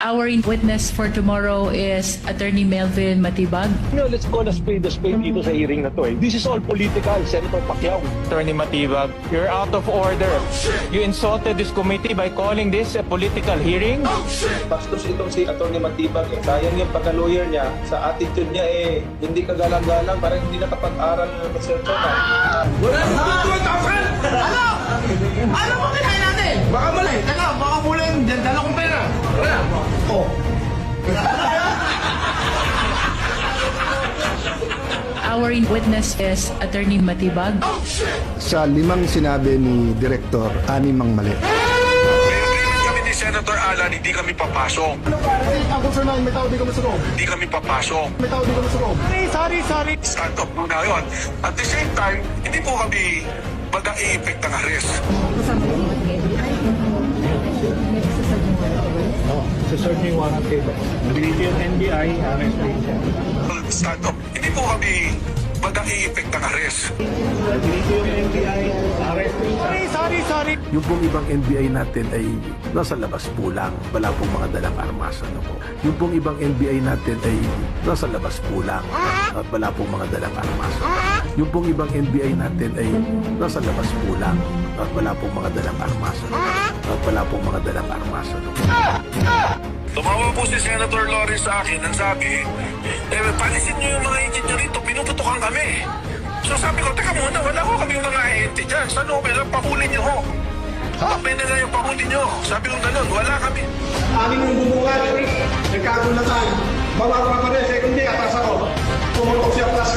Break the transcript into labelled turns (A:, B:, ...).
A: Our witness for tomorrow is Attorney Melvin Matibag.
B: Let's call a spade dito sa hearing na to. This is all political, Senator Pacquiao.
C: Attorney Matibag, you're out of order. You insulted this committee by calling this a political hearing.
D: Bastos itong si Atty. Matibag. Sayang yung pagka-lawyer niya. Sa attitude niya hindi kagalang-galang. Parang hindi nakapag-aral ng Mr. Tona.
E: Wala na! Ano ba kinain natin? Baka mali. Teka, baka muling dala kong pera. Wala. Oh.
A: Our witness is Attorney Matibag.
F: Sa 5 sinabi ni Direktor, 6 ang mali.
G: Agreement kami ni Senator Alan, hindi kami papasok.
F: Ano ba? Ako sa may tao di kami sa loob.
G: Hindi kami papasok.
F: May tao di kami sa loob.
G: Sorry. Stand up po ngayon. At the same time, hindi po kami mag-i-effect ng arrest.
B: Sa-serve niyo yung warrant kayo. Nabiliti yung NBI, arrest siya.
G: Stand up. Hindi po kami mag-i-effect ng arrest.
B: Nabiliti yung NBI, arrest siya.
H: Yung pong ibang NBI natin ay nasa labas po lang. Wala pong mga dalang armas. Ano po. Yung pong ibang NBI natin ay nasa labas po lang. At wala pong mga dalang armas. Yung pong ibang NBI natin ay nasa labas po lang. At wala pong mga dalang armas. At wala pong mga dalang armas. Ano po.
G: Tumawa po si Senator Lawrence sa akin ang sabi, palisin niyo yung mga engine niyo rito, pinuputukan kami. So sabi ko, teka muna, wala ko kaming mga ahente dyan. Sa Nobel, pahuli niyo ho. Kapay na lang yung pahuli niyo. Sabi ko ganun, wala kami.
E: Amin yung bubungan. Nagkagulo na tayo. Bawa pa rin. Second day, atas ako. Pumutok siya plus